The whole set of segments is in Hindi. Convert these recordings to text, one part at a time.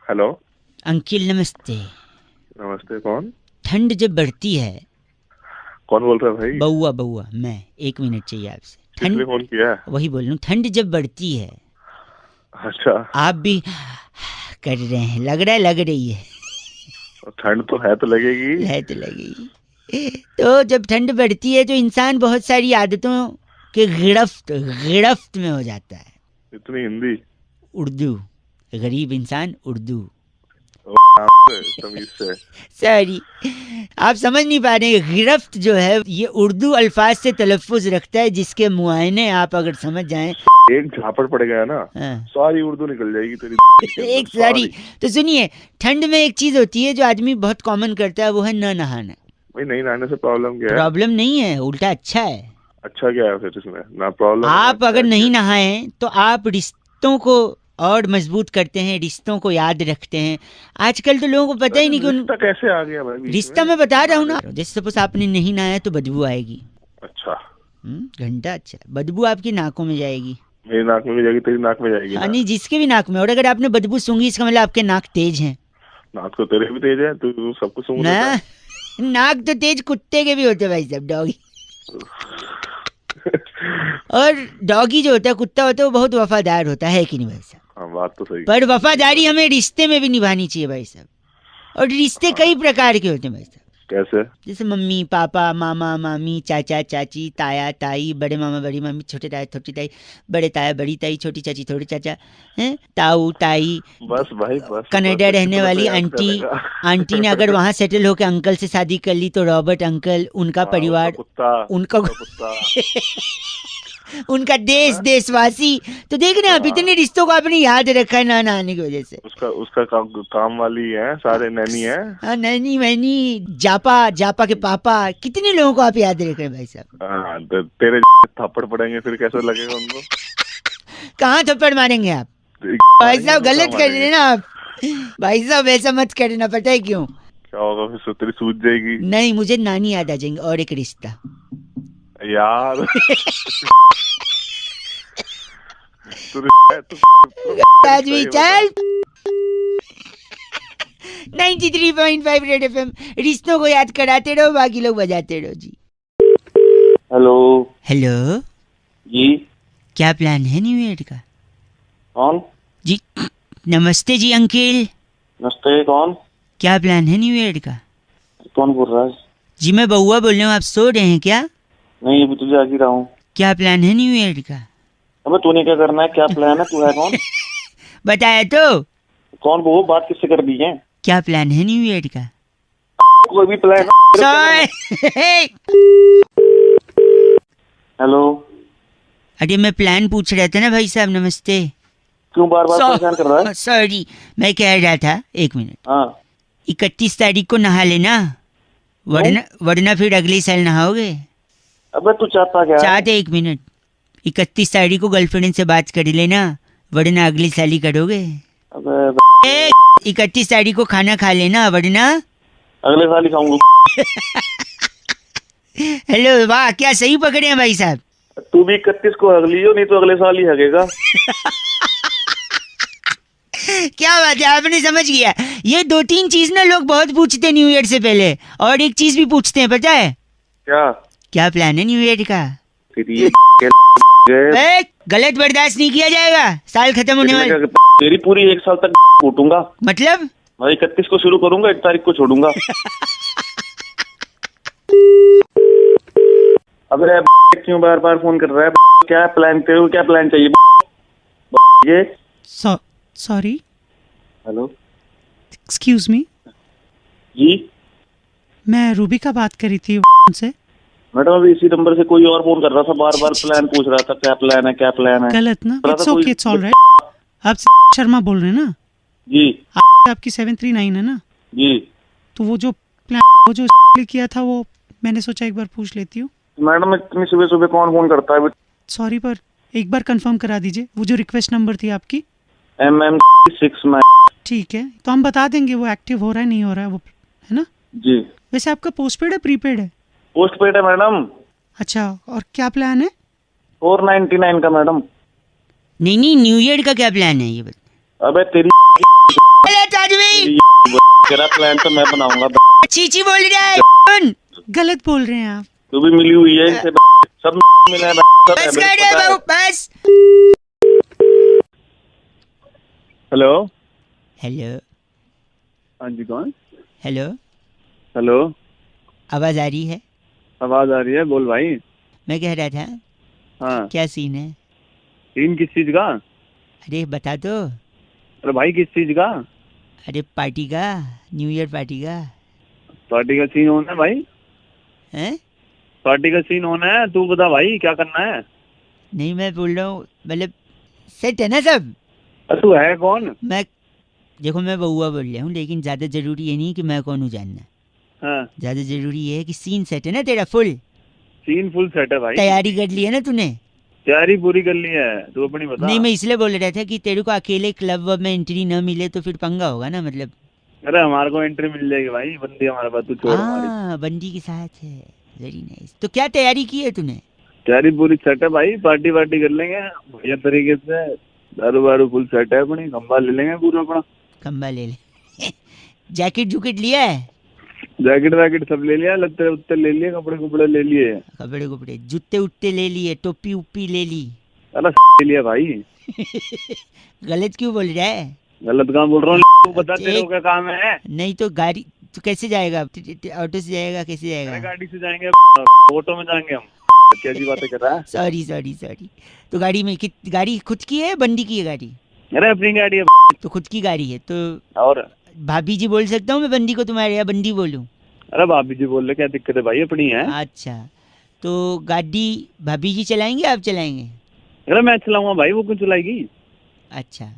हेलो। अंकिल नमस्ते। नमस्ते, कौन? ठंड जब बढ़ती है। कौन बोल रहा है भाई? बउआ बउआ मैं 1 मिनट चाहिए आपसे। किसने फोन किया है? वही बोल रहा हूँ, ठंड जब बढ़ती है अच्छा। आप भी कर रहे हैं, लग रहा है, लग रही है। ठंड तो है तो लगेगी। है तो लगेगी। तो जब ठंड बढ़ती है तो इंसान बहुत सारी आदतों के गिरफ्त में हो जाता है। इतनी हिंदी? उर्दू। गरीब इंसान उर्दू। तमीज से। सॉरी, आप समझ नहीं पा रहे। गिरफ्त जो है ये उर्दू अल्फाज से तलफ़ुज़ रखता है, जिसके मुआयने आप अगर समझ जाएं। एक झापड़ पड़ गया ना, हाँ। सारी उर्दू निकल जाएगी तेरी के अंदर, एक सारी। तो सुनिए, ठंड में एक चीज होती है जो आदमी बहुत कॉमन करता है, वो है न नहाना। भाई नहीं नहाने से प्रॉब्लम क्या है? प्रॉब्लम नहीं है, उल्टा अच्छा है। अच्छा क्या है फिर इसमें? ना प्रॉब्लम है ना आप अच्छा अगर है, नहीं क्या? नहाएं तो आप रिश्तों को और मजबूत करते हैं, रिश्तों को याद रखते हैं। आजकल तो लोगों को पता ही नहीं कि रिश्ता कैसे आ गया भाई बीच रिश्ता में? मैं बता रहा हूँ ना। नहाने- जैसे सपोज आपने नहीं नहाया तो बदबू आएगी। अच्छा। घंटा अच्छा, बदबू आपकी नाकों में जाएगी। मेरी नाक में भी जाएगी, तेरी नाक में जाएगी हाँ ना? नहीं, जिसके भी नाक में। और अगर आपने बदबू सूंघी इसका मतलब आपके नाक तेज हैं। नाक तो तेरे भी तेज है, तू सब कुछ सूंघ ना, लेता है। नाक तो तेज कुत्ते के भी होते हैं भाई साहब, डॉगी। और डॉगी जो होता है, कुत्ता होता है, वो बहुत वफादार होता है कि नहीं भाई साहब? हाँ बात तो सही। पर वफादारी हमें रिश्ते में भी निभानी चाहिए भाई साहब। और रिश्ते कई प्रकार के होते हैं भाई साहब। कैसे? जैसे मम्मी पापा, मामा मामी, चाचा चाची, ताया ताई, बड़े मामा बड़ी मामी, छोटे ताया छोटी ताई, बड़े ताया बड़ी ताई, छोटी चाची छोटे चाचा, हैं, ताऊ ताई। बस भाई बस कनाडा बस, रहने कितना तो वाली याद आंटी। करेगा। आंटी ने अगर वहां सेटल होकर अंकल से शादी कर ली तो रॉबर्ट अंकल, उनका हाँ, उसका परिवार, कुत्ता। उनका उसका कुत्ता। उनका है देश ना? देशवासी। तो देख रहे हैं आप, हाँ। इतने रिश्तों को आपने याद रखा है ना आने की वजह से। उसका उसका काम वाली है, सारे नैनी है। हाँ, नैनी वैनी, जापा, जापा के पापा, कितने लोगों को आप याद रख रहे हैं भाई साहब। हाँ, तेरे थप्पड़ पड़ेंगे फिर कैसे लगेगा उनको? कहाँ थप्पड़ मारेंगे आप? भाई मारेंगे साहब और कहाँ गलत कर रहे मारेंगे? हैं ना आप। भाई साहब ऐसा मत करना, पता है क्यों? क्या होगा फिर? तेरी सूझ जाएगी। नहीं, मुझे नानी याद आ जाएंगे और एक रिश्ता। यार। तू आज भी सही बता। चल। 93.5 रेड एफएम, रिश्तों को याद कराते रहो, बाकी लोग बजाते रहो जी। हेलो। हेलो। जी। क्या प्लान है न्यू ईयर का? कौन? जी नमस्ते जी अंकिल। नमस्ते, कौन? क्या प्लान है न्यू ईयर का? कौन बोल रहा है? जी मैं बउआ बोल रहा हूँ, आप सो रहे हैं क्या? नहीं, अभी तुझे आगे रहा हूँ। क्या प्लान है न्यू ईयर का? अबे तूने क्या करना है? क्या प्लान है? तू है कौन? बताया तो। कौन? वो बात किससे कर दी है? क्या प्लान है न्यू ईयर का? कोई भी प्लान? हेलो। अरे मैं प्लान पूछ रहा था ना भाई साहब, नमस्ते। क्यों बार बार परेशान कर रहा है? सॉरी, मैं कह रहा था, 1 मिनट। हाँ। 31 तारीख को नहा लेना, वरना फिर अगले साल नहाओगे। अबे तू चाहता क्या है? चाहते 1 मिनट, 31 तारीख को गर्लफ्रेंड से बात कर लेना, वरना अगली साल ही करोगे। अबे 31 तारीख को खाना खा लेना, वरना अगले साल ही खाऊंगा। हेलो, वाह क्या सही पकड़े हैं भाई साहब। तू भी 31 को हग लियो, नहीं तो अगले साल ही हगेगा। क्या बात है, आपने समझ गया। ये 2-3 चीज ना लोग बहुत पूछते हैं न्यू ईयर से पहले, और एक चीज भी पूछते हैं, पता है क्या? क्या प्लान है न्यू ईयर का? गलत बर्दाश्त नहीं किया जाएगा, साल खत्म होने वाला। तेरी पूरी 1 साल तक कूटूंगा। मतलब मैं 31 को शुरू करूंगा, 1 तारीख को छोड़ूंगा। अबे क्यों बार बार फोन कर रहा है? क्या प्लान तेरे को? क्या प्लान चाहिए? ये सॉरी, हेलो। एक्सक्यूज मी, जी मैं रूबी का बात करी थी से। मैडम, अभी इसी नंबर से कोई और फोन कर रहा था, बार बार प्लान पूछ रहा था, क्या प्लान है क्या प्लान है। गलत ना? रहा इट्स था कोई- ओके, इट्स ऑलराइट। आप शर्मा बोल रहे हैं ना? जी आपकी 739 है ना? जी। तो वो जो प्लान वो जो किया था, वो मैंने सोचा एक बार पूछ लेती हूँ। मैडम, इतनी सुबह सुबह कौन फोन करता है? सॉरी, पर एक बार कंफर्म करा दीजिए, वो जो रिक्वेस्ट नंबर थी आपकी। MM6। ठीक है, तो हम बता देंगे वो एक्टिव हो रहा है नहीं हो रहा है, वो है ना? जी। वैसे आपका पोस्टपेड है प्रीपेड है? पोस्ट पेड है मैडम। अच्छा, और क्या प्लान है? 499 का मैडम। नहीं न्यू ईयर का क्या प्लान है ये बता। अबे तेरी आदमी। तेरा प्लान तो मैं बनाऊंगा। चीची बोल रहा है। गलत बोल रहे हैं आप। तू भी मिली हुई है इनसे, सब मिला है, सब बस है, कर मेरे रहे को पता है। बाबू बस। हेलो। हेलो हाँ जी, कौन? Hello, hello. आवाज आ रही है? आवाज आ रही है, बोल भाई। मैं कह रहा था हाँ, क्या सीन है? सीन किस चीज का? अरे बता दो। अरे भाई, किस चीज का? अरे पार्टी का, न्यू ईयर पार्टी का। पार्टी का सीन होना है भाई। हैं? पार्टी का सीन होना है, तू बता भाई क्या करना है। नहीं मैं बोल रहा हूँ मतलब सेट है ना सब? अरे तू है कौन? मैं देखो मैं बउआ बोल रहा हूँ, लेकिन ज़्यादा ज़रूरी ये नहीं कि मैं कौन हूँ जानना। हाँ, ज़्यादा ज़रूरी ये है कि सीन सेट है ना तेरा फुल? सीन फुल सेट है भाई। तैयारी कर ली है ना तूने? तैयारी पूरी कर ली है, तू अपनी बता। नहीं मैं इसलिए बोल रहा था कि तेरे को अकेले क्लब वब में एंट्री न मिले तो फिर पंगा होगा ना, मतलब। अरे हमारे को एंट्री मिल जाएगी भाई, बंदी हमारे पास, तू छोड़ हमारी। हाँ बंदी के साथ है। Very nice. तो क्या तैयारी की है तूने? तैयारी पूरी सेट है भाई, पार्टी वार्टी कर लेंगे बढ़िया तरीके से। दारू वारू फुल सेट है अपनी, खंबा ले लेंगे पूरा अपना। खंबा ले ले। जैकेट जूकेट लिया है? जैकेट वैकेट सब ले लिया, लत्ते उत्ते ले लिए, कपड़े कुपड़े ले लिए। कपड़े कपड़े जूते उट्टे ले लिए, टोपी उप्पी ले ली? अरे ले लिया भाई। गलत क्यों बोल रहा है? गलत काम बोल रहा हूँ, तू बता तेरे को क्या काम है। नहीं तो गाड़ी तो कैसे जाएगा? ऑटो से जाएगा? कैसे अरे जाएगा? गाड़ी से जाएंगे, ऑटो में जाएंगे हम। कैसी बातें कर रहा है। Sorry sorry sorry. तो गाड़ी में गाड़ी खुद की है बंदी की है गाड़ी? अरे अपनी गाड़ी है। तो खुद की गाड़ी है तो और भाभी जी बोल सकता हूँ मैं बंदी को तुम्हारे, या बंदी बोलूँ? अरे भाभी जी बोल रहे, क्या दिक्कत है भाई, अपनी है। अच्छा तो गाड़ी भाभी जी चलाएंगे आप चलाएंगे? अरे मैं चलाऊंगा भाई, वो क्यों चलाएगी। अच्छा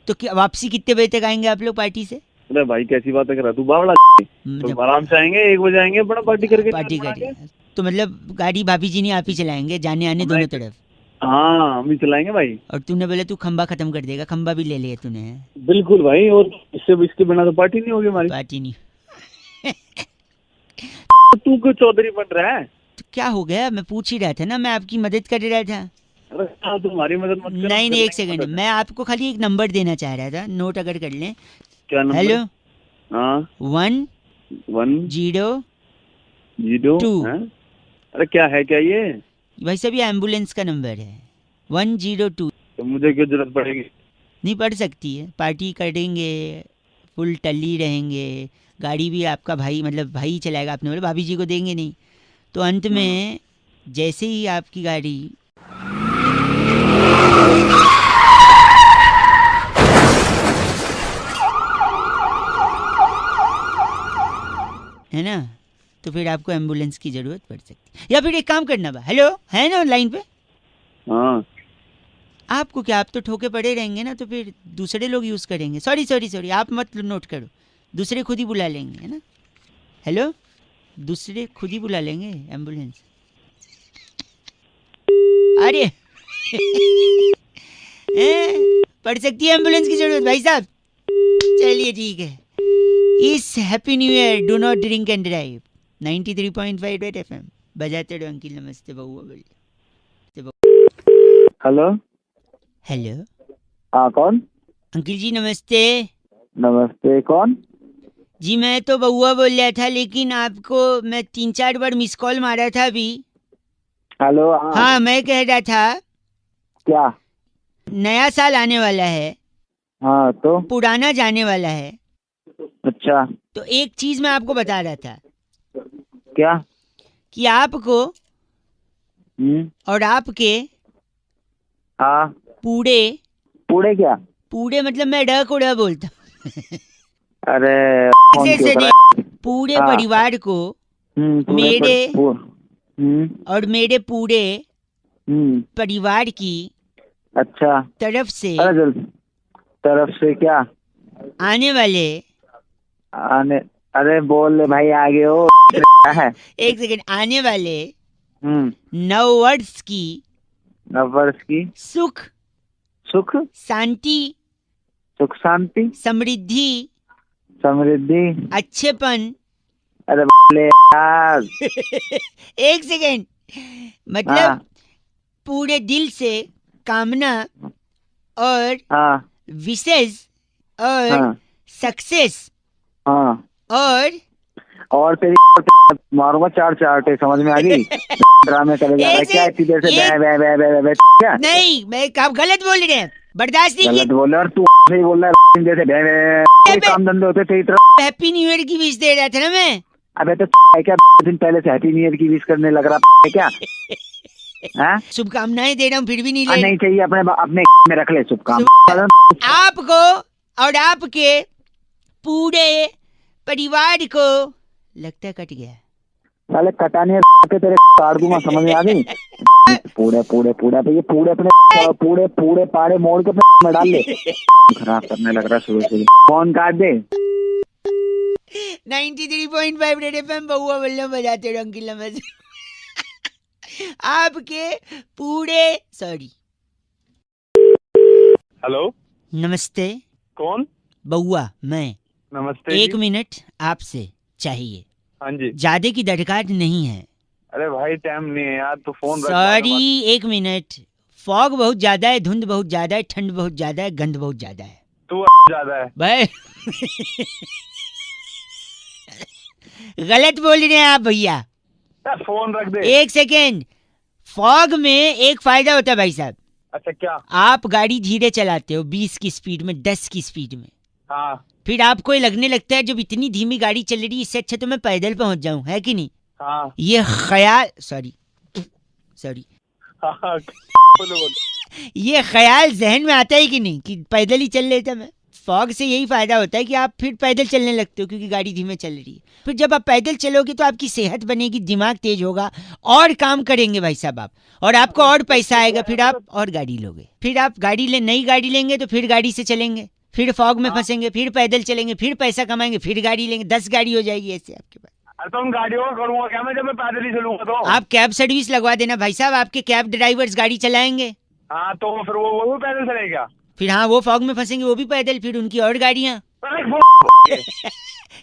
तो क्या वापसी कितने बजे तक आएंगे आप लोग पार्टी से? अरे भाई कैसी बातें कर रहा है तू, बावड़ा। मतलब तो आराम से आएंगे, 1 बजे आएंगे अपना पार्टी करके। पार्टी करें तो मतलब गाड़ी भाभी जी नहीं आप ही चलाएंगे जाने आने दोनों तरफ? हाँ हम ही चलाएंगे भाई। और तूने बोला तू खंबा खत्म कर देगा, खंबा भी ले लिया तूने? बिल्कुल भाई, और इसके बिना तो पार्टी नहीं होगी हमारी। पार्टी नहीं। तू क्यों चौधरी बन रहा है। तो क्या हो गया? मैं पूछ ही रहा था ना, मैं आपकी मदद कर रहा था। अरे हाँ, तुम्हारी मदद मत कर। नहीं नहीं एक सेकंड, मैं आपको खाली एक नंबर देना चाह रहा था, नोट अगर कर लें। क्या नंबर? हेलो हाँ 1 0 0 2। अरे क्या है क्या ये। भाई साहब ये एम्बुलेंस का नंबर है 102। तो मुझे क्यों जरूरत पड़ेगी। नहीं पड़ सकती है, पार्टी करेंगे, फुल टल्ली रहेंगे, गाड़ी भी आपका भाई मतलब भाई चलाएगा, आपने बोला भाभी जी को देंगे नहीं। तो अंत में जैसे ही आपकी गाड़ी है ना, तो फिर आपको एम्बुलेंस की ज़रूरत पड़ सकती है। या फिर एक काम करना बा, हेलो है ना लाइन पे? हाँ आपको क्या, आप तो ठोके पड़े रहेंगे ना, तो फिर दूसरे लोग यूज़ करेंगे। सॉरी सॉरी सॉरी, आप मत नोट करो, दूसरे खुद ही बुला लेंगे, है ना? हेलो दूसरे खुद ही बुला लेंगे एम्बुलेंस। अरे पड़ सकती है एम्बुलेंस की ज़रूरत भाई साहब। चलिए ठीक है। इस happy new year do not drink and drive 93.5 red FM बजाते रहो। अंकिल नमस्ते, बउआ बोलिए। हेलो। हेलो हाँ कौन? अंकिल जी नमस्ते। नमस्ते, कौन? जी मैं तो बउआ बोल रहा था, लेकिन आपको मैं 3-4 बार मिस कॉल मारा था अभी। हेलो। हाँ मैं कह रहा था क्या? नया साल आने वाला है, हाँ तो पुराना जाने वाला है, अच्छा तो एक चीज मैं आपको बता रहा था क्या? कि आपको और आपके हाँ पूरे पूरे क्या? पूरे मतलब मैं ड को ड बोलता हूँ। अरे ऐसे नहीं, पूरे हाँ। परिवार को मेरे और मेरे पूरे परिवार की अच्छा तरफ से तरफ से क्या आने वाले आने? अरे बोल ले भाई, आगे हो है। एक सेकंड, आने वाले 9 वर्ष की नववर्ष की सुख सुख शांति सुख शांति समृद्धि समृद्धि। अच्छेपन। अरे बोले यार। एक सेकंड, मतलब हाँ पूरे दिल से कामना और हाँ विशेष और हाँ सक्सेस हाँ और तेरी मारूंगा 4 चाटे, समझ में आ गई? ड्रामे करे जा रहा है क्या इतनी देर से? बे क्या? नहीं, मैं आप गलत बोल रहे हैं, बर्दाश्त नहीं गलत किया। बोल रहा है और तू सही बोल रहा है। इतनी देर से कोई काम धंधे होते तेरी तरफ? हैप्पी न्यू ईयर की विश दे रहा था ना मैं। अबे तो क्या दिन पहले से हैप्पी न्यू ईयर की विश करने लग रहा है क्या? हाँ? शुभकामनाएं दे रहा हूँ फिर भी नहीं ले। नहीं चाहिए, अपने में रख ले शुभकाम। आपको और आपके पूरे परिवार को लगता है कट गया। साले कटाने के तेरे काट दूंगा, समझ में आ गई? पूरे ये पूरे अपने पूरे पाड़े मोड़ के अपने में डाल ले। खराब करने लग रहा शुरू से। फोन काट दे। 93.5 रेड एफएम बहुआ बल्लम बजाते रहो अंकिल नमस्ते। आपके पूरे सॉरी। हेलो, नमस्ते। कौन? बहुआ मैं। नमस्ते। 1 मिनट आपसे चाहिए। हाँ जी। ज्यादा की दरकार नहीं है। अरे भाई टाइम नहीं है यार, तो फोन रख। Sorry 1 minute. फॉग बहुत ज्यादा है, धुंध बहुत ज्यादा है, ठंड बहुत ज्यादा है, गंध बहुत ज्यादा है। तू ज्यादा है भाई गलत बोल रहे हैं आप भैया। फोन रख दे। 1 सेकेंड। फॉग में एक फायदा होता है भाई साहब। अच्छा क्या? आप गाड़ी धीरे चलाते हो 20 की स्पीड में, 10 की स्पीड में। हाँ फिर आपको ये लगने लगता है जब इतनी धीमी गाड़ी चल रही है इससे अच्छा तो मैं पैदल पहुंच जाऊं, है कि नहीं? हाँ ये ख्याल सॉरी हाँ बोलो। ये ख्याल जहन में आता है कि नहीं कि पैदल ही चल लेता मैं? फॉग से यही फायदा होता है कि आप फिर पैदल चलने लगते हो क्योंकि गाड़ी धीमे चल रही है। फिर जब आप पैदल चलोगे तो आपकी सेहत बनेगी, दिमाग तेज होगा और काम करेंगे भाई साहब आप, और आपको और पैसा आएगा, फिर आप और गाड़ी लोगे, फिर आप नई गाड़ी लेंगे तो फिर गाड़ी से चलेंगे, फिर फॉग में फंसेंगे, फिर पैदल चलेंगे, फिर पैसा कमाएंगे, फिर गाड़ी लेंगे, 10 गाड़ी हो जाएगी ऐसे आपके पास। तो उन गाड़ियों का करूंगा क्या मैं जब मैं पैदल ही चलूंगा? तो आप कैब सर्विस लगवा देना भाई साहब, आपके कैब ड्राइवर्स गाड़ी चलाएंगे। हाँ तो फिर वो भी पैदल चलेगा? फिर हाँ वो फॉग में फंसेंगे, वो भी पैदल, फिर उनकी और गाड़ियाँ।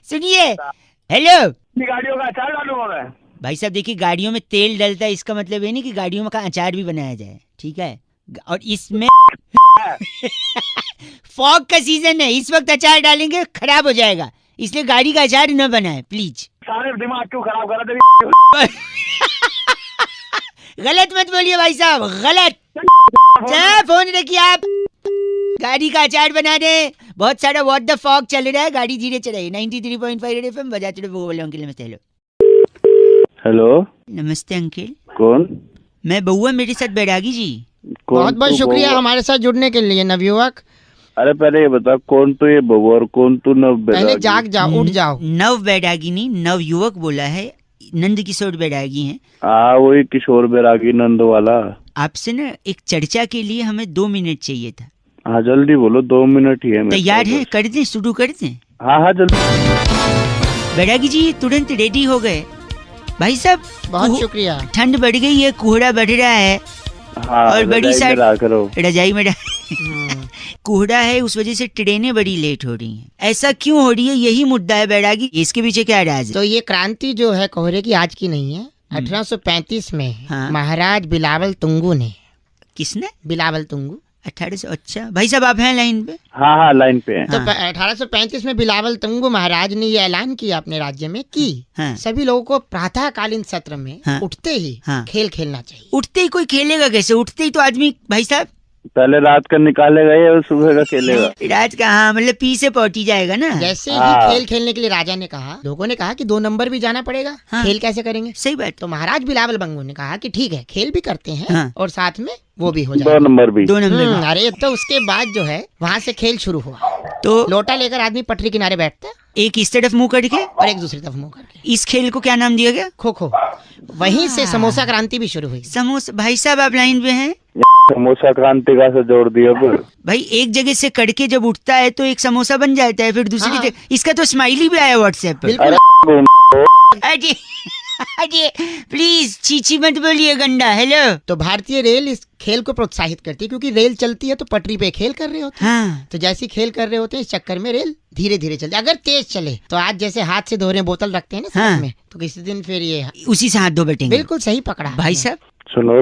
सुनिए, हेलो गाड़ियों का अचार डालूंगा मैं। भाई साहब देखिए, गाड़ियों में तेल डलता है इसका मतलब ये नहीं कि गाड़ियों का अचार भी बनाया जाए, ठीक है? और इसमें फॉग का सीजन है, इस वक्त अचार डालेंगे खराब हो जाएगा, इसलिए गाड़ी का अचार न बनाए प्लीज। सारे दिमाग क्यों खराब करा तेरी? गलत मत बोलिए भाई साहब, गलत। फोन रखिए आप, गाड़ी का अचार बना दे। बहुत सारा व्हाट द फॉग चल रहा है, गाड़ी धीरे चलाइए। 93.5 रेड एफएम बजाते रहो। बोलो अंकिल नमस्ते। हेलो नमस्ते अंकिल। कौन? मैं बउआ, मेरे साथ बैरागी जी। बहुत बहुत शुक्रिया हमारे साथ जुड़ने के लिए नवयुवक। अरे पहले ये बता कौन तो ये बबू और कौन तू नव? पहले जाग जाओ, उठ जाओ। नव बैरागी नहीं, नव युवक बोला है, नंद किशोर बैरागी हैं। हाँ वही किशोर बैरागी नंद वाला। आपसे ना एक चर्चा के लिए हमें 2 मिनट चाहिए था। हाँ जल्दी बोलो, 2 मिनट ही है। तैयार है? कर दें, शुरू कर दें? हाँ जल्दी। बैरागी जी तुरंत रेडी हो गए। भाई साहब बहुत शुक्रिया। ठंड बढ़ गई है, कोहरा बढ़ रहा है। हाँ, और बड़ी साइड रजाई में हम्म। कोहरा है, उस वजह से ट्रेनें बड़ी लेट हो रही हैं। ऐसा क्यों हो रही है, यही मुद्दा है बैरागी, इसके पीछे क्या राज है? तो ये क्रांति जो है कोहरे की आज की नहीं है, 1835 में हाँ। महाराज बिलावल तुंगू ने। किसने? बिलावल तुंगू 1800। अच्छा भाई साहब आप हैं लाइन पे? हाँ लाइन पे है। तो 1835 में बिलावल तुंगू महाराज ने ये ऐलान किया अपने राज्य में कि हाँ। सभी लोगों को प्रातःकालीन सत्र में हाँ। उठते ही हाँ। खेल खेलना चाहिए। उठते ही कोई खेलेगा कैसे? उठते ही तो आदमी भाई साहब पहले रात का निकालेगा या सुबह का खेलेगा? रात का, हाँ मतलब पी से पहुंची जाएगा ना। जैसे ही हाँ। खेल खेलने के लिए राजा ने कहा, लोगों ने कहा कि 2 नंबर भी जाना पड़ेगा। हाँ। खेल कैसे करेंगे? सही बात। तो महाराज बिलावल बंगू ने कहा कि ठीक है खेल भी करते हैं हाँ। और साथ में वो भी हो 2 जाए। नंबर भी। 2 नंबर अरे तो उसके बाद जो है वहाँ से खेल शुरू हुआ। तो लोटा लेकर आदमी पटरी किनारे बैठता है एक इस तरफ मुंह करके और एक दूसरी तरफ मुंह करके। इस खेल को क्या नाम दिया गया? खो खो। वहीं से समोसा क्रांति भी शुरू हुई। समोसा। भाई साहब आप लाइन पे हैं? समोसा क्रांति का से जोड़ दिया। भाई एक जगह से कड़के जब उठता है तो एक समोसा बन जाता है, फिर दूसरी हाँ। जगह इसका तो स्माइली भी आया व्हाट्सएप पे। बिल्कुल। अरे अरे प्लीज चीची मत बोलिए गंडा। हेलो। तो भारतीय रेल इस खेल को प्रोत्साहित करती है क्योंकि रेल चलती है तो पटरी पे खेल कर रहे होते हैं। हाँ। तो जैसे खेल कर रहे होते हैं इस चक्कर में रेल धीरे धीरे चलती है। अगर तेज चले तो आज जैसे हाथ से धो रहे बोतल रखते हैं ना साथ हाँ। में, तो किसी दिन फिर ये उसी से हाथ धो बैठेंगे। बिल्कुल सही पकड़ा भाई साहब सुनो ले,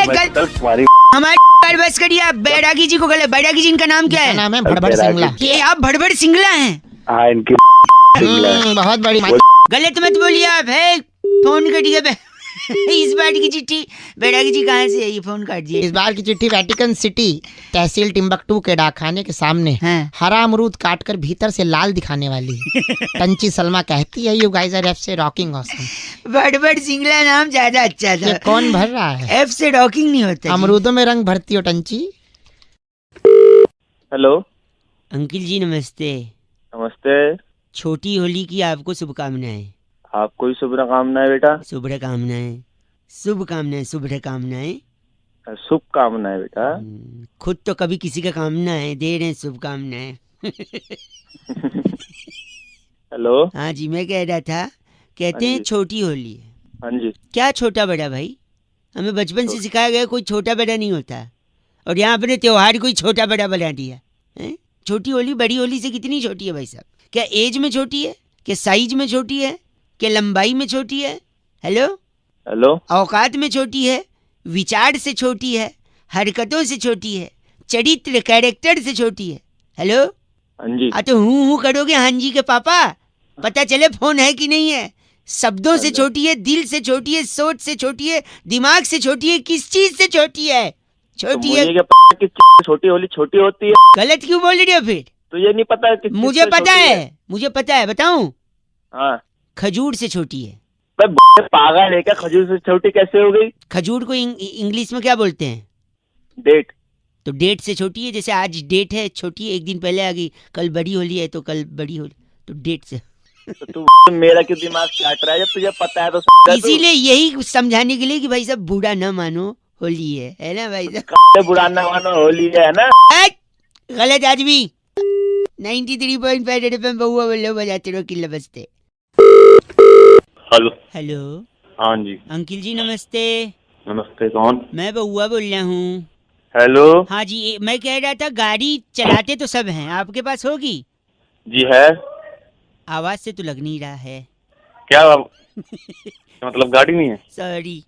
गल- तुम्हारी हमारे पर बस करिए आप। बैरागी जी को गलत। बैरागी जी इनका नाम क्या इसका है? नाम है भड़बड़ सिंगला। ये आप भड़बड़ सिंगला हैं? हाँ इनकी बहुत बड़ी गलत मत बोलिए आप। है फोन कटिए। इस बार की चिट्ठी बैरागी जी कहाँ से है? ये फोन काट दिए। इस बार की चिट्ठी वेटिकन सिटी तहसील टिम्बकटू के डाकखाने के सामने हाँ। हरा अमरूद काटकर भीतर से लाल दिखाने वाली टंची सलमा कहती है, यू गाइस आर एफ से रॉकिंग ऑसम। भड़बड़ सिंगला नाम ज्यादा अच्छा ये था। कौन भर रहा है? एफ से रॉकिंग नहीं होता। अमरूदों में रंग भरती हो टंची। हेलो अंकिल जी नमस्ते। नमस्ते। छोटी होली की आपको शुभकामनाएं। आपको ही शुभकामनाएं बेटा। शुभकामनाएं। शुभकामनाएं। शुभकामनाएं। शुभकामनाएं बेटा। खुद तो कभी किसी का कामना है दे रहे हैं शुभकामनाएं। हेलो। हाँ जी मैं कह रहा था, कहते हाँ हैं जी। छोटी होली है। हाँ जी। क्या छोटा बड़ा भाई? हमें बचपन से सिखाया गया कोई छोटा बड़ा नहीं होता, और यहाँ अपने त्योहार कोई छोटा बड़ा बना दिया है। छोटी होली बड़ी होली से कितनी छोटी है भाई साहब? क्या एज में छोटी है? क्या साइज में छोटी है? क्या लंबाई में छोटी है? हेलो। हेलो। औकात में छोटी है? विचार से छोटी है? हरकतों से छोटी है? चरित्र कैरेक्टर से छोटी है? हेलो। हाँ जी। तो हूँ करोगे हाँ जी के पापा, पता चले फोन है कि नहीं है। शब्दों से छोटी है, दिल से छोटी है, सोच से छोटी है, दिमाग से छोटी है, किस चीज से छोटी है? छोटी है। छोटी होली छोटी होती है। गलत क्यों बोल रही हो फिर? तो ये नहीं पता कि मुझे पता है, मुझे पता है, बताऊं? हाँ। खजूर से छोटी है। पागल है क्या? खजूर से छोटी कैसे हो गई? खजूर को इंग्लिश में क्या बोलते हैं? डेट। तो डेट से छोटी है। जैसे आज डेट है छोटी है, एक दिन पहले आ गई, कल बड़ी होली है तो कल बड़ी होली, तो डेट से। तो तू मेरा क्यों दिमाग चाट रहा है जब तुझे पता है तो? इसीलिए यही समझाने के लिए कि भाई साहब बूढ़ा न मानो होली है ना भाई साहब? बुरा ना मानो होली है ना। गलत आदमी। 93.5 एफएम बहुआ बोलो बजाते रहो किल्ला बजते। हेलो। हेलो। हाँ जी। अंकिल जी नमस्ते। नमस्ते। कौन? मैं बहुआ बोल रहा हूँ। हेलो। हाँ जी मैं कह रहा था, गाड़ी चलाते तो सब हैं, आपके पास होगी? जी है। आवाज से तो लग नहीं रहा है। क्या मतलब गाड़ी नहीं है? सॉरी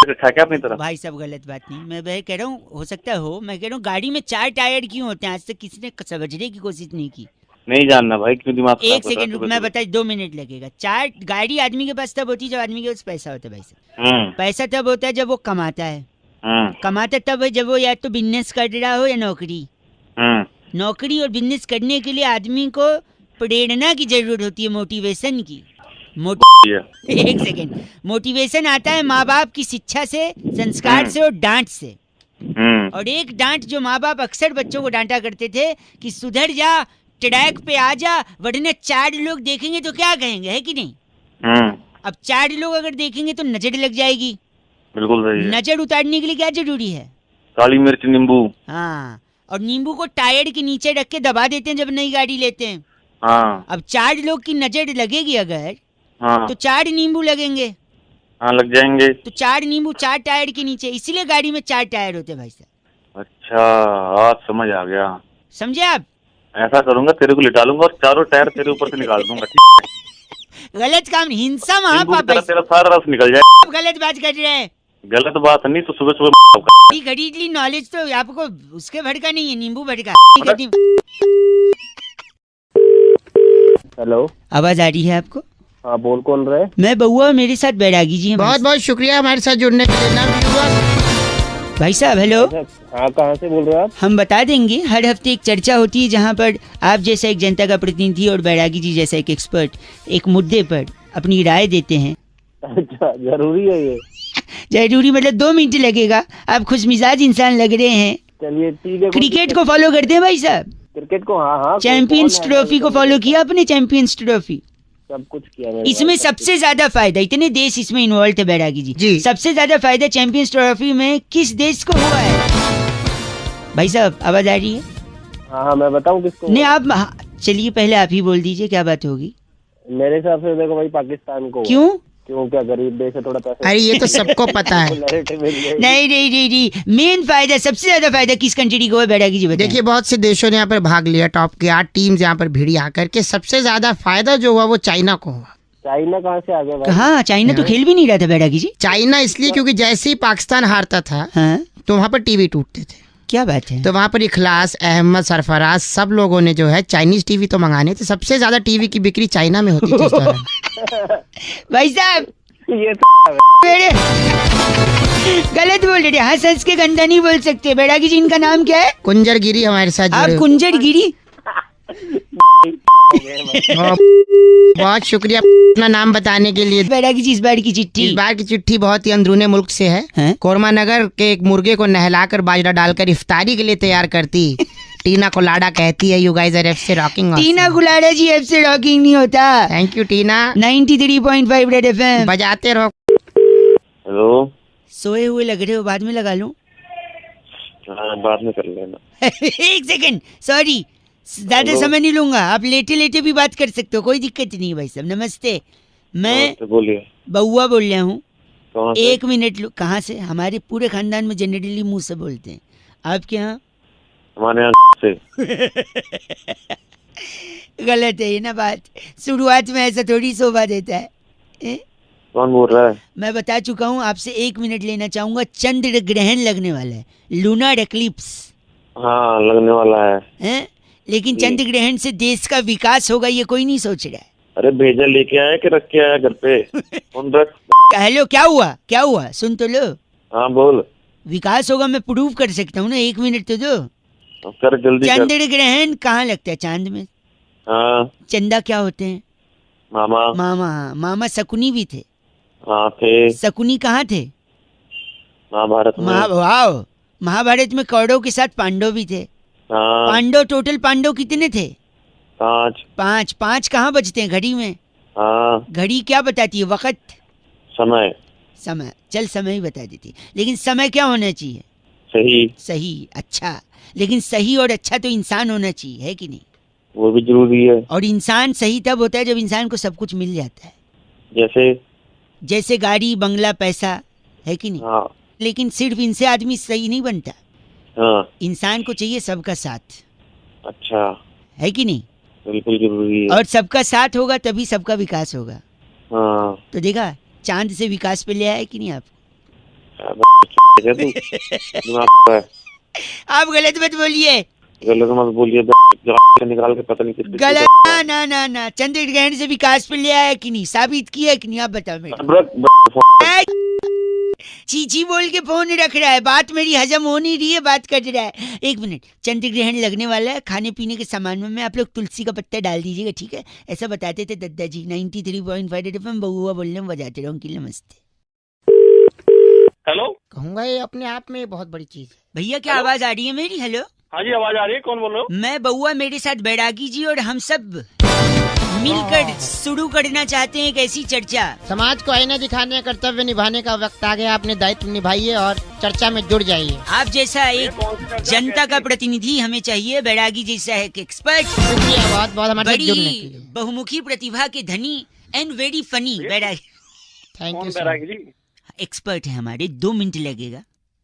रखा क्या अपनी तरफ? भाई साहब गलत बात नहीं, मैं कह रहा हूँ हो सकता हो, मैं कह रहा हूँ गाड़ी में 4 टायर क्यों होते हैं? आज तक किसी ने समझने की कोशिश नहीं की। नहीं जानना भाई, क्यों दिमाग खराब एक कर रहा है सेकंड रुक, सुबह मैं सुबह? बता, 2 मिनट लगेगा। 4 गाड़ी आदमी के पास तब होती है जब आदमी के पास पैसा होता है भाई साहब। पैसा तब होता है जब वो कमाता है। कमाता तब है जब वो या तो बिजनेस कर रहा हो या नौकरी। नौकरी और बिजनेस करने के लिए आदमी को प्रेरणा की जरूरत होती है, मोटिवेशन की। एक सेकेंड। मोटिवेशन आता है माँ बाप की शिक्षा से, संस्कार से और डांट से। और एक डांट जो माँ बाप अक्सर बच्चों को डांटा करते थे कि सुधर जा, ट्रैक पे आ जा, वरना 4 लोग देखेंगे तो क्या कहेंगे, है कि नहीं? अब 4 लोग अगर देखेंगे तो नजर लग जाएगी। बिल्कुल सही है। नजर उतारने के लिए क्या जरूरी है? काली मिर्च, नींबू। हाँ, और नींबू को टायर के नीचे रख के दबा देते हैं जब नई गाड़ी लेते हैं। हाँ। अब 4 लोग की नजर लगेगी अगर, हाँ। तो 4 नींबू लगेंगे। हाँ लग जाएंगे। तो 4 नींबू 4 टायर के नीचे, इसीलिए गाड़ी में 4 टायर होते हैं भाई साहब। अच्छा आज समझ आ गया। समझे आप? ऐसा करूंगा, तेरे को लिटा लूंगा और चारों टायर तेरे ऊपर से निकाल दूंगा। गलत काम, हिंसा महापाप नींबू की तरह भाई तेरा सारा रस निकल जाए। साहब, गलत बात कर रहे हैं। गलत बात नहीं तो सुबह सुबह खरीद ली नॉलेज, तो आपको उसके भड़का नहीं है, नींबू भड़का। हेलो। आवाज आ रही है आपको? हाँ बोल, कौन रहे? मैं बउआ, मेरे साथ बैरागी जी हैं। बहुत बहुत शुक्रिया हमारे साथ जुड़ने के लिए। भाई साहब हेलो। हाँ कहाँ से बोल रहे हो आप? हम बता देंगे, हर हफ्ते एक चर्चा होती है जहाँ पर आप जैसा एक जनता का प्रतिनिधि और बैरागी जी जैसा एक एक्सपर्ट एक मुद्दे पर अपनी राय देते हैं। अच्छा जरूरी है ये? जरूरी मतलब 2 मिनट लगेगा। आप खुश मिजाज इंसान लग रहे हैं। चलिए ठीक है। क्रिकेट को फॉलो करते हैं भाई साहब? क्रिकेट को हाँ हाँ। चैंपियंस ट्रॉफी को फॉलो किया आपने? चैंपियंस ट्रॉफी सब कुछ किया। इसमें सबसे ज्यादा फायदा, इतने देश इसमें इन्वॉल्व थे बैरागी जी, जी। सबसे ज्यादा फायदा चैंपियंस ट्रॉफी में किस देश को हुआ है? भाई साहब आवाज आ रही है? हाँ मैं बताऊँ किसको? नहीं आप चलिए पहले आप ही बोल दीजिए क्या बात होगी। मेरे हिसाब से देखो भाई पाकिस्तान को। क्यों? क्यों, क्या गरीब देश है, थोड़ा पैसा। अरे ये तो सबको पता है। नहीं, मेन फायदा, सबसे ज्यादा फायदा किस कंट्री को है बैरागी जी बताएं? देखिए बहुत से देशों ने यहाँ पर भाग लिया, टॉप के 8 टीम्स यहाँ पर भिड़ी आकर के, सबसे ज्यादा फायदा जो हुआ वो चाइना को हुआ। चाइना कहाँ से आ गया भाई? हाँ, चाइना तो खेल भी नहीं रहा था बैरागी जी। चाइना इसलिए क्योंकि जैसे ही पाकिस्तान हारता था हाँ, तो वहाँ पर टीवी टूटते थे। क्या बात है। तो वहाँ पर इखलास, अहमद, सरफराज सब लोगों ने जो है चाइनीज टीवी तो मंगाने थे। सबसे ज्यादा टीवी की बिक्री चाइना में होती थी उस दौरान। भाई साहब ये मेरे गलत बोल रहे, हंस हंस के गंदा नहीं बोल सकते। बैरागी जी इनका नाम क्या है? कुंजर गिरी हमारे साथ आप जुड़े। कुंजर गिरी। बहुत शुक्रिया अपना नाम बताने के लिए। बैरागी जी इस बार की इस चिट्ठी बार की चिट्ठी बहुत ही अंदरूने मुल्क से है। हैं? कोरमा नगर के एक मुर्गे को नहलाकर बाजरा डालकर इफ्तारी के लिए तैयार करती टीना कोलाडा कहती है, यू गाइस आर एफसी रॉकिंग। टीना गुलाड़ा जी एफ से रॉकिंग नहीं होता। Thank you Tina. 93.5 red FM. बजाते रहो। हेलो। सोए हुए लग रहे हो, बाद में लगा लूं? हाँ, बाद में कर लेना। एक सेकंड, सॉरी, ज्यादा हेलो। समय नहीं लूंगा। आप लेटे लेटे भी बात कर सकते हो, कोई दिक्कत नहीं है भाई साहब। नमस्ते, मैं नमस्ते, बोलिए। बउआ बोल रहा हूँ। कहाँ से? 1 मिनट कहाँ से? हमारे पूरे खानदान में जनरली मुंह से बोलते हैं। आपके यहाँ? हमारे यहाँ से। गलत है ये ना बात। शुरुआत में ऐसा थोड़ी शोभा देता है। ए? कौन बोल रहा है? मैं बता चुका हूँ, आपसे 1 मिनट लेना चाहूंगा। चंद्र ग्रहण लगने वाला है, लूनर एक्लिप्स हाँ, लगने वाला है, लेकिन जी। चंद्र ग्रहण से देश का विकास होगा ये कोई नहीं सोच रहा है। अरे भेजा लेके आया कि रख के आया घर पे? कौन रख? हेलो, क्या हुआ? क्या हुआ? सुन तो लो। हाँ, बोल। विकास होगा, मैं प्रूव कर सकता हूँ ना। 1 मिनट तो दो। कर जल्दी कर। चंद्र ग्रहण कहाँ लगता है? चांद में। हाँ, चंदा क्या होते हैं? मामा। मामा। मामा शकुनी भी थे। हाँ थे। शकुनी कहाँ थे? महाभारत में। वाह, महाभारत में कौरवों के साथ पांडव भी थे। हाँ, पांडव, टोटल पांडव कितने थे? 5। पांच कहाँ बजते हैं घड़ी में? हाँ, घड़ी क्या बताती है? वक्त, समय। समय। चल, समय ही बता देती है, लेकिन समय क्या होना चाहिए? सही। सही। अच्छा, लेकिन सही और अच्छा तो इंसान होना चाहिए, है कि नहीं? वो भी जरूरी है। और इंसान सही तब होता है जब इंसान को सब कुछ मिल जाता है। जैसे गाड़ी, बंगला, पैसा, है कि नहीं? हाँ। लेकिन सिर्फ इनसे आदमी सही नहीं बनता। हाँ। इंसान को चाहिए सबका साथ, अच्छा, है कि नहीं? बिल्कुल जरूरी है। और सबका साथ होगा तभी सबका विकास होगा। हाँ। तो देखा, चांद से विकास पे ले आया कि नहीं आप? क्या तू? दिमाग का है। आप गलत मत बोलिए। गलत मत बोलिए। निकाल के पता नहीं किसके गलत ना ना ना। चंद्र ग्रहण से विकास पे ले आया कि नहीं? साबित किया कि नहीं? आप बताओ मेरे। चीची बोल के फोन रख रहा है, बात मेरी हजम हो नहीं रही है, बात कर रहा है। 1 मिनट, चंद्र ग्रहण लगने वाला है। खाने पीने के सामान में आप लोग तुलसी का पत्ता डाल दीजिएगा, ठीक है? ऐसा बताते थे दादाजी। 93.5 एफएम बउआ बोलने में बजाते रहो। अंकिल नमस्ते। हेलो। कहूंगा ये अपने आप में बहुत बड़ी चीज है। भैया क्या आवाज आ रही है मेरी? हेलो। हाँ जी, आवाज आ रही है। कौन बोल रहे हो? मैं बउआ, मेरे साथ बैरागी जी और हम सब मिलकर शुरू करना चाहते हैं एक ऐसी चर्चा। समाज को आईना दिखाने का कर्तव्य निभाने का वक्त आ गया। अपने दायित्व निभाइए और चर्चा में जुड़ जाइए। आप जैसा एक जनता का प्रतिनिधि हमें चाहिए, बैरागी जैसा एक एक्सपर्ट, शुक्रिया बहुत बहुत हमारे साथ जुड़ने के बड़ी लिए। बहुमुखी प्रतिभा के धनी and very funny Bairagi. Thank कौन यू बैरागी जी? एक्सपर्ट है हमारे। 2 मिनट लगेगा।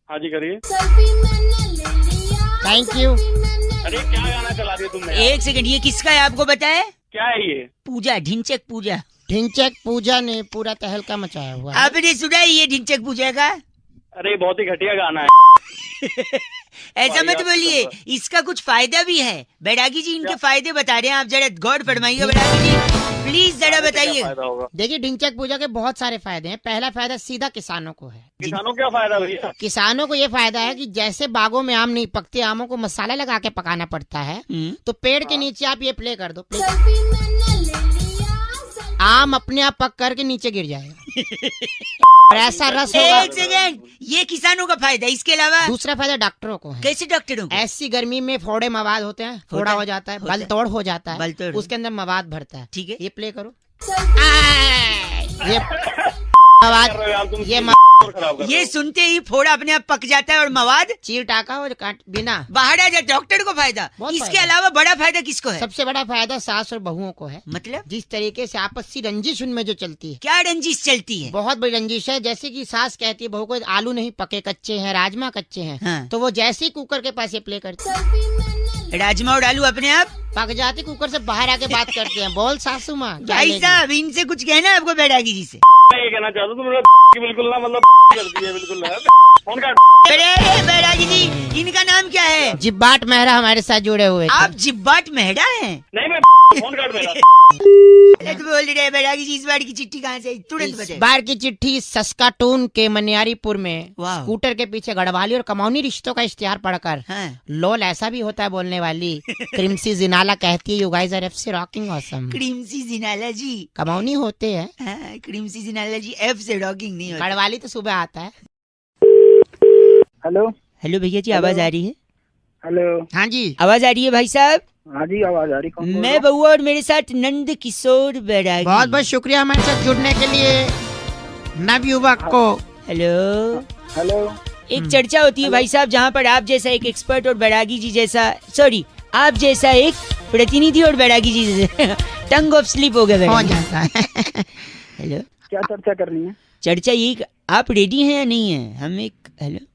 हाँ जी, करिए। Thank you. अरे क्या गाना चला दिया तुमने? 1 सेकंड, ये किसका है आपको पता है? क्या है ये? पूजा, ढिंचक पूजा। ढिंचक पूजा ने पूरा तहलका मचाया हुआ है। आपने सुना है ये ढिंचक पूजा का? अरे बहुत ही घटिया गाना है। ऐसा मत बोलिए, इसका कुछ फायदा भी है। बैरागी जी इनके फायदे बता रहे हैं, आप जरा गौर फरमाइए। बैरागी जी प्लीज जरा बताइए। फायदा होगा? देखिए, ढिंचक पूजा के बहुत सारे फायदे हैं। पहला फायदा सीधा किसानों को है। किसानों को क्या फायदा भैया? किसानों को ये फायदा है कि जैसे बागों में आम नहीं पकते, आमों को मसाला लगा के पकाना पड़ता है, तो पेड़ के नीचे आप ये प्ले कर दो, आम अपने आप पक करके नीचे गिर जाएगा और ऐसा रस होगा। 1 सेकंड, ये किसानों का फायदा है। इसके अलावा दूसरा फायदा डॉक्टरों को है। कैसे डॉक्टरों को? ऐसी गर्मी में फोड़े मवाद होते हैं, फोड़ा हो जाता है, होता है। बल तोड़ हो जाता है, बलतोड़। उसके अंदर मवाद भरता है। ठीक है। ये प्ले करो। ये मवाद, ये खराब कर ये सुनते ही फोड़ा अपने आप पक जाता है और मवाद चीर टाका और काट बिना बाहर आ जाता। डॉक्टर को फायदा। बहुत इसके फायदा। अलावा बड़ा फायदा किसको है? सबसे बड़ा फायदा सास और बहुओं को है। मतलब जिस तरीके से आपसी रंजिश उनमें जो चलती है, क्या रंजिश चलती है? बहुत बड़ी रंजिश है। जैसे कि सास कहती है बहू को, आलू नहीं पके, कच्चे हैं, राजमा कच्चे हैं, हाँ। तो वो जैसे ही कुकर के पास ये प्ले करती है, राजमा और आलू अपने आप पक जाती कुकर से बाहर आके बात करते हैं। बोल सासू माँ क्या भाई लेगी? साहब इनसे कुछ कहना है आपको बैरागी जी से? मैं ये कहना चाहता हूँ तुमने बिल्कुल ना मतलब कर दी है बिल्कुल ना। फोन काट। अरे बैरागी जी इनका नाम क्या है? जिब्बाट मेहरा हमारे साथ जुड़े हुए थे। आप जिब्बाट मेहरा हैं? नहीं मैं फोन काट मेरा। अरे तो बोल रहे बैरागी जी इस बार की चिट्ठी कहाँ से आई? तुरंत इस बताइए। बार की चिट्ठी सस्काटून के मनियारीपुर में वाह। स्कूटर के पीछे गढ़वाली और कमौनी रिश्तों का इश्तिहार पढ़कर हाँ। लोल ऐसा भी होता है बोलने वाली क्रिमसी जिनाला कहती है यू गाइस आर एफसी रॉकिंग ऑसम। क्रीमसी जिनाला जी। कमौनी होते हैं, हाँ, क्रीमसी जिनाला जी एफ से रॉकिंग नहीं होता। गढ़वाली तो सुबह आता है। हेलो हेलो भैया जी आवाज आ रही है? हेलो। हाँ जी आवाज आ रही है भाई साहब? हाँ जी आवाज आ रही। कौन बोल रहा मैं बउआ और मेरे साथ नंद किशोर बैरागी। बहुत बहुत शुक्रिया हमारे साथ जुड़ने के लिए नवयुवक को। हेलो। हेलो। एक चर्चा होती है भाई साहब जहाँ पर आप जैसा एक एक्सपर्ट और बैरागी जी जैसा आप जैसा एक प्रतिनिधि और बैरागी जी जैसा टंग ऑफ स्लिप हो गया हो बैरागी। जाता है। हेलो। क्या चर्चा करनी है? चर्चा यही आप रेडी हैं या नहीं है? हम एक हेलो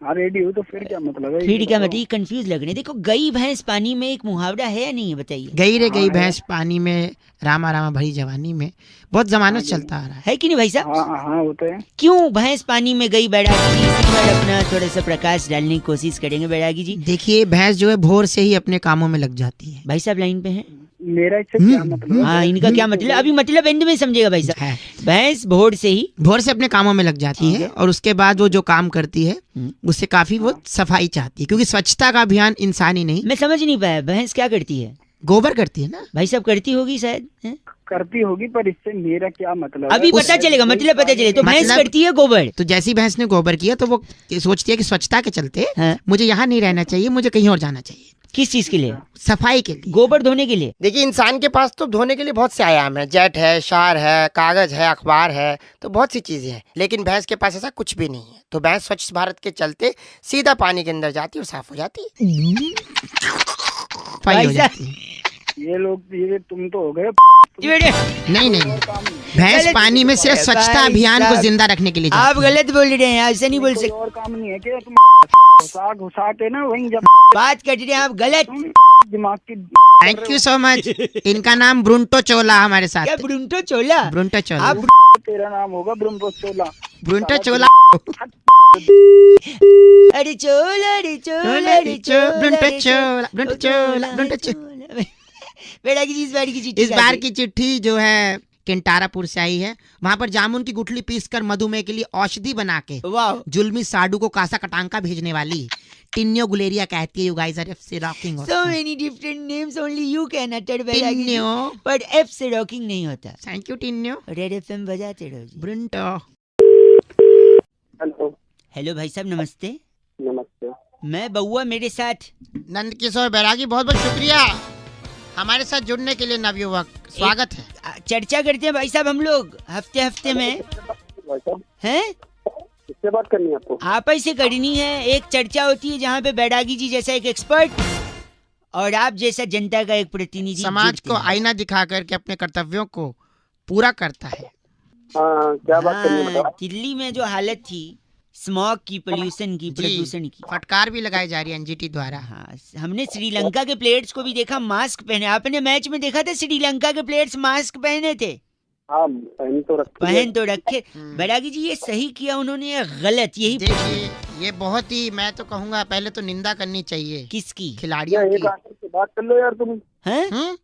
हाँ रेडी हो तो फिर क्या मतलब है? फिर क्या मतलब कंफ्यूज लग रहे हैं। देखो गई भैंस पानी में एक मुहावरा है या नहीं है बताइए? गई रे गई भैंस पानी में रामा रामा भरी जवानी में बहुत जमानों से चलता आ रहा है। कि नहीं भाई साहब? हाँ होते हैं। क्यों भैंस पानी में गई बैरागी जी? इसी पर अपना थोड़ा सा प्रकाश डालने की कोशिश करेंगे बैरागी जी। देखिए भैंस जो है भोर से ही अपने कामों में लग जाती है। भाई साहब लाइन पे हैं? मेरा इससे क्या मतलब? हाँ इनका क्या मतलब? अभी मतलब एंड में समझेगा भाई साहब। है। भैंस भोर से ही भोर से अपने कामों में लग जाती है और उसके बाद वो जो काम करती है उससे काफी वो सफाई चाहती है क्योंकि स्वच्छता का अभियान इंसान ही नहीं मैं समझ नहीं पाया भैंस क्या करती है? गोबर करती है ना। भाई साहब करती होगी शायद हैं? करती होगी पर इससे मेरा क्या मतलब? अभी पता चलेगा मतलब पता चले तो भैंस मतलब- करती है गोबर। तो जैसी भैंस ने गोबर किया तो वो सोचती है कि स्वच्छता के चलते हाँ। मुझे यहाँ नहीं रहना चाहिए, मुझे कहीं और जाना चाहिए किस चीज के लिए? सफाई के लिए। गोबर धोने के लिए? देखिए इंसान के पास तो धोने के लिए बहुत से आयाम है, जेट है, शार है, कागज है, अखबार है, तो बहुत सी चीजें हैं। लेकिन भैंस के पास ऐसा कुछ भी नहीं है। तो भैंस स्वच्छ भारत के चलते सीधा पानी के अंदर जाती है और साफ हो जाती है। सफाई हो जाती है। ये तुम तो हो गए। नहीं नहीं भैंस गलत- पानी में सिर्फ स्वच्छता भाई अभियान को साहब, जिंदा रखने के लिए आप जाती है। गलत बोल रहे हैं, ऐसा नहीं बोल कोई सकते। और काम नहीं है क्या? तुम घुसा के ना वहीं जब बात कर रहे हैं आप गलत। दिमाग की थैंक यू सो मच। इनका नाम ब्रुंटो चोला हमारे साथ क्या है। ब्रुंटो चोला? ब्रुंटो चोला। आप तेरा नाम होगा ब्रह्मोत्सोला। ब्रुंटो चोला। अरे चोला अरे चोला अरे चोला ब्रुंटो चोला ब्रुंटो चोला ब्रुंटो चोला। बैरागी जी इस बार की चिट्ठी इस बार की चिट्ठी जो है केंटारापुर से आई है। वहाँ पर जामुन की गुठली पीसकर मधुमेह के लिए औषधि बना के वाह जुल्मी साडू को कासा कटांका भेजने वाली टिन्यो गुलेरिया कहती है यू गाइस आर एफ से rocking. so many different names only you can utter Bairagi ji. टिन्यो। पर एफ से रॉकिंग नहीं होता। थैंक यू टिन्यो। रेड एफएम बजाते रहो जी। ब्रुंटो। हेलो। हेलो भाई साहब नमस्ते। नमस्ते। मैं बउआ मेरे साथ नंद किशोर बैरागी बहुत बहुत शुक्रिया हमारे साथ जुड़ने के लिए नवयुवक। स्वागत है। चर्चा करते हैं भाई साहब हम लोग हफ्ते हफ्ते में हैं। किससे बात करनी है आपको? आप ही से करनी है। एक चर्चा होती है जहाँ पे बैरागी जी जैसा एक एक्सपर्ट और आप जैसा जनता का एक प्रतिनिधि समाज जुड़ते को हैं। आईना दिखा करके अपने कर्तव्यों को पूरा करता है। क्या बात करनी है हाँ, बताओ? दिल्ली में जो हालत थी स्मॉग की, पोल्यूशन की, जी। प्रदूषण की। फटकार भी लगाई जा रही है एनजीटी द्वारा। हाँ हमने श्रीलंका के प्लेयर्स को भी देखा मास्क पहने। आपने मैच में देखा था श्रीलंका के प्लेयर्स मास्क पहने थे? हाँ पहन तो रखे। बैरागी जी ये सही किया उन्होंने या गलत? यही देखिए ये बहुत ही मैं तो कहूँगा पहले तो निंदा करनी चाहिए किसकी? खिलाड़ियों की। से बात कर लो यार तुम। हैं?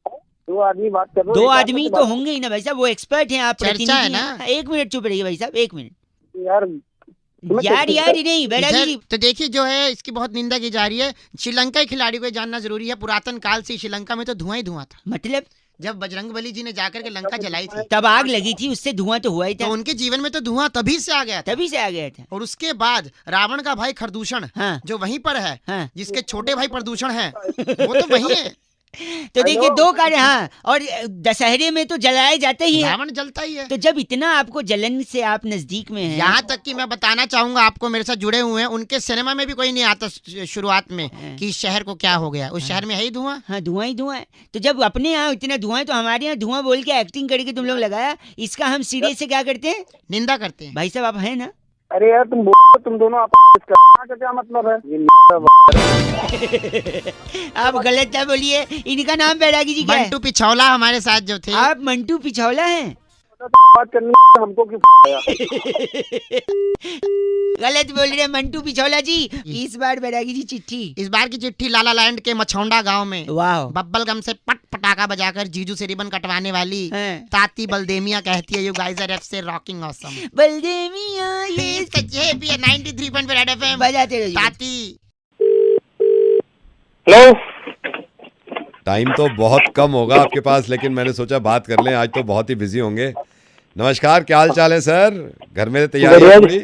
दो आदमी बात कर रहे हो। दो एक आदमी तो होंगे ही ना भाई साहब, वो एक्सपर्ट हैं, आप चर्चा प्रतिनिधि है ना। हैं। हाँ, एक मिनट चुप रहिए भाई साहब, एक मिनट। यार यार नहीं बैरागी इधर जी। तो देखिए जो है इसकी बहुत निंदा की जा रही है। श्रीलंका के खिलाड़ी को ये जानना जरूरी है पुरातन काल से श्रीलंका में तो धुआं ही धुआं था। मतलब जब बजरंगबली जी ने जाकर के लंका जलाई थी तब आग लगी थी, उससे धुआं तो हुआ ही तो था, उनके जीवन में तो धुआं तभी से आ गया था। तभी से आ गया था। और उसके बाद रावण का भाई खरदूषण हाँ जो वहीं पर है, हाँ। जिसके छोटे भाई प्रदूषण है वो तो वहीं है। तो देखिए दो कार्य। हाँ और दशहरे में तो जलाए जाते ही है। रावण जलता ही है। तो जब इतना आपको जलन से आप नजदीक में हैं। यहाँ तक कि मैं बताना चाहूंगा आपको मेरे साथ जुड़े हुए हैं उनके सिनेमा में भी कोई नहीं आता शुरुआत में कि इस शहर को क्या हो गया। उस शहर में है ही धुआं। हाँ धुआं ही धुआं है। तो जब अपने यहाँ इतना धुआं है तो हमारे यहाँ धुआं बोल के एक्टिंग करके तुम लोग लगाया, इसका हम सीरियस से क्या करते हैं? निंदा करते हैं। भाई साहब आप हैं ना? अरे यार तुम दोनों आप का क्या मतलब है? आप गलत क्या बोलिए, इनका नाम बैरागी जी क्या है? मंटू पिछौला हमारे साथ जो थे। आप मंटू पिछौला हैं? बात करनी हमको क्यों? गलत बोल रहे हैं मंटू पिछौला जी। इस बार बैरागी जी चिट्ठी। इस बार की चिट्ठी लाला लैंड के मछौंडा गांव में वाह। बब्बल गम से पट पटाखा बजाकर जीजू से रिबन कटवाने वाली हाँ। ताती बलदेमिया कहती है यू गाइस आर एफ से रॉकिंग ऑसम। बलदेमिया ये सच्चे भी है 93.5 रेड एफएम बजाते रहिए। ताती। हेलो। टाइम तो बहुत कम होगा आपके पास, लेकिन मैंने सोचा बात कर लें, आज तो बहुत ही बिजी होंगे। नमस्कार, क्या हाल चाल है सर? घर में तैयारी पूरी?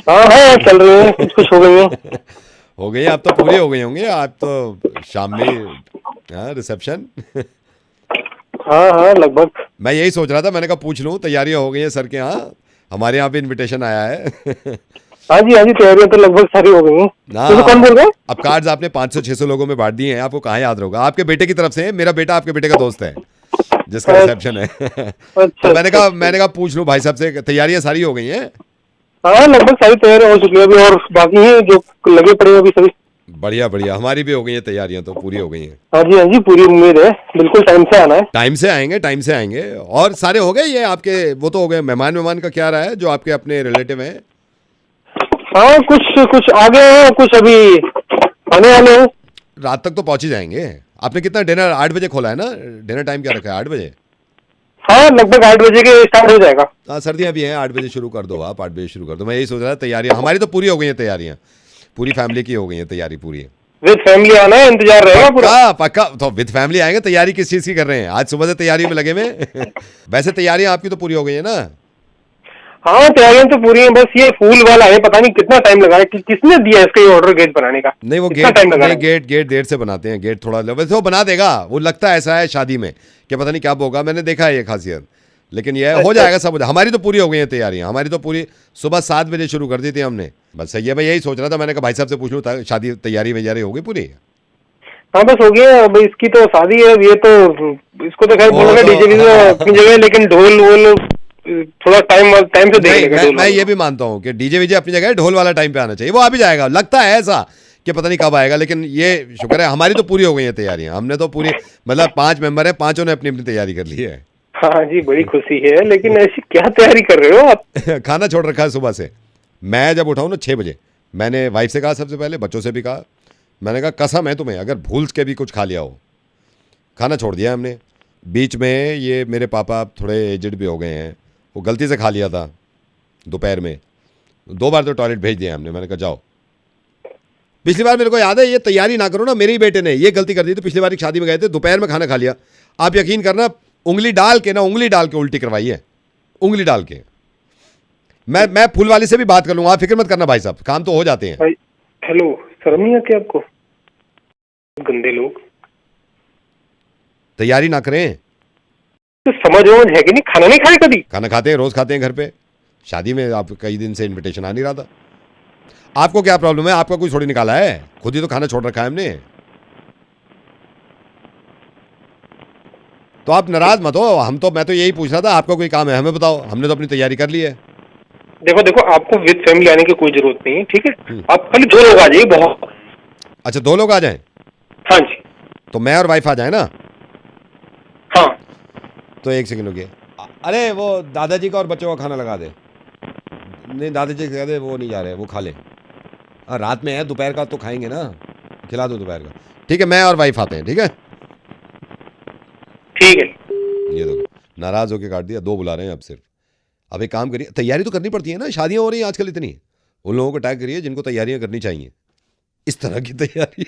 हाँ चल रही है, कुछ हो गई है। हो गई, आप तो पूरी हो गई होंगी। आप तो शाम में रिसेप्शन। हाँ लगभग। मैं यही सोच रहा था, मैंने कहा पूछ लूँ, तैयारियां हो गई हैं सर के यहाँ? हमारे यहाँ भी इनविटेशन आया है। हाँ जी तैयारियां तो लगभग सारी हो गई हैं। तो कौन बोल रहे हैं? अब कार्ड्स आपने 500-600 लोगों में बांट दिए हैं, आपको कहाँ याद होगा? आपके बेटे की तरफ से है, मेरा बेटा आपके बेटे का दोस्त है जिसका रिसेप्शन है। तो मैंने कहा पूछ लूं भाई साहब से, तैयारियां सारी हो गई हैं? हाँ लगभग सारी तैयारियां हो चुकी है, अभी और बाकी है जो लगे पड़े हैं अभी सभी। बढ़िया बढ़िया, हमारी भी हो गई है तैयारियां, तो पूरी हो गई हैं। हाँ जी पूरी उम्मीद है, बिल्कुल टाइम से आना है। टाइम से आएंगे। और सारे हो गए ये आपके, वो तो हो गए। मेहमान का क्या रहा है जो आपके अपने रिलेटिव हैं? हाँ कुछ आगे हैं, कुछ अभी आने वाले हैं। रात तक तो पहुंच ही जाएंगे। आपने कितना डिनर 8 बजे खोला है ना? डिनर टाइम क्या रखा है? 8 बजे? हाँ लगभग 8 बजे के स्टार्ट हो जाएगा। हाँ सर्दियाँ भी हैं, 8 बजे शुरू कर दो आप, 8 बजे शुरू कर दो। मैं यही सोच रहा था, तैयारियां हमारी तो पूरी हो गई हैं, तैयारियां पूरी फैमिली की हो गई हैं, तैयारी पूरी है। विद फैमिली आना है, इंतजार रहेगा पूरा। पक्का। तो विद फैमिली आएंगे। तैयारी किस चीज की कर रहे हैं? आज सुबह से तैयारी में लगे हुए। वैसे तैयारियां आपकी तो पूरी हो गई है ना? हाँ तैयारियां तो पूरी हैं, बस ये फूल वाला है, पता नहीं कितना टाइम लगा है। किसने दिया इसका ये ऑर्डर गेट बनाने का? नहीं वो गेट देर से बनाते हैं। गेट थोड़ा वैसे वो बना देगा, वो लगता है ऐसा है शादी में कि पता नहीं क्या होगा, मैंने देखा है ये खासियत। लेकिन ये हो जाएगा सब। हमारी तो पूरी हो गई है तैयारियां, हमारी तो पूरी सुबह 7 बजे शुरू कर दी थी हमने। बस सही है, मैं यही सोच रहा था, मैंने कहा भाई साहब से पूछ लूँ, शादी तैयारी हो गई पूरी? हाँ बस हो गया। अब इसकी तो शादी है, ये तो इसको तो खैर बोलूंगा डीजे अपनी जगह, लेकिन ढोल वोल थोड़ा टाइम से देखेगा। मैं ये भी मानता हूँ कि डीजे वीजे अपनी जगह, ढोल वाला टाइम पे आना चाहिए। वो आ भी जाएगा, लगता है ऐसा कि पता नहीं कब आएगा, लेकिन ये शुक्र है हमारी तो पूरी हो गई है तैयारियां। हमने तो पूरी, मतलब 5 मेंबर है, 5 ने अपनी तैयारी कर ली है। हाँ जी बड़ी खुशी है, लेकिन ऐसी क्या तैयारी कर रहे हो आप? खाना छोड़ रखा है सुबह से। मैं जब उठाऊँ ना 6 बजे, मैंने वाइफ से कहा, सबसे पहले बच्चों से भी कहा, मैंने कहा कसम है तुम्हें, अगर भूल के भी कुछ खा लिया हो, खाना छोड़ दिया हमने। बीच में ये मेरे पापा थोड़े एजड भी हो गए हैं, वो गलती से खा लिया था दोपहर में, 2 बार तो टॉयलेट भेज दिया हमने। मैंने कहा जाओ। पिछली बार मेरे को याद है, ये तैयारी ना करो ना, मेरे ही बेटे ने ये गलती कर दी थी। पिछली बार एक शादी में गए थे, दोपहर में खाना खा लिया। आप यकीन करना, उंगली डाल के उल्टी करवाई है, उंगली डाल के। मैं फूल वाली से भी बात कर लूंगा, आप फिक्र मत करना भाई साहब, काम तो हो जाते हैं। हेलो, शर्म नहीं आती आपको? गंदे लोग तैयारी ना करें तो समझ है कि नहीं? खाना नहीं खाए कभी? खाना खाते हैं, रोज खाते हैं घर पे। शादी में आप कई दिन से इनविटेशन आ नहीं रहा था। आपको क्या प्रॉब्लम है? आपका कोई थोड़ी निकाला है, खुद ही तो खाना छोड़ रखा है हमने। तो आप नाराज मत हो। मैं तो यही पूछ रहा था, आपका कोई काम है हमें बताओ, हमने तो अपनी तैयारी कर ली है। देखो आपको विद फैमिली आने की कोई जरूरत नहीं है, ठीक है? आप खाली 2 लोग आ जाइए, बहुत। अच्छा 2 लोग आ जाएं? हाँ जी। तो मैं और वाइफ आ जाए ना? हाँ तो 1 सेकंड रुकिए। अरे वो दादाजी का और बच्चों का खाना लगा दे। नहीं दादाजी कह दे, वो नहीं जा रहे, वो खा ले। हाँ रात में है, दोपहर का तो खाएंगे ना, खिला दो दोपहर का। ठीक है, मैं और वाइफ आते हैं। ठीक है ये देखो, नाराज होके काट दिया। 2 बुला रहे हैं अब सिर्फ। अब एक काम करिए, तैयारी तो करनी पड़ती है ना, शादियां हो रही हैं आजकल इतनी। उन लोगों को टैग करिए जिनको तैयारियां करनी चाहिए, इस तरह की तैयारी।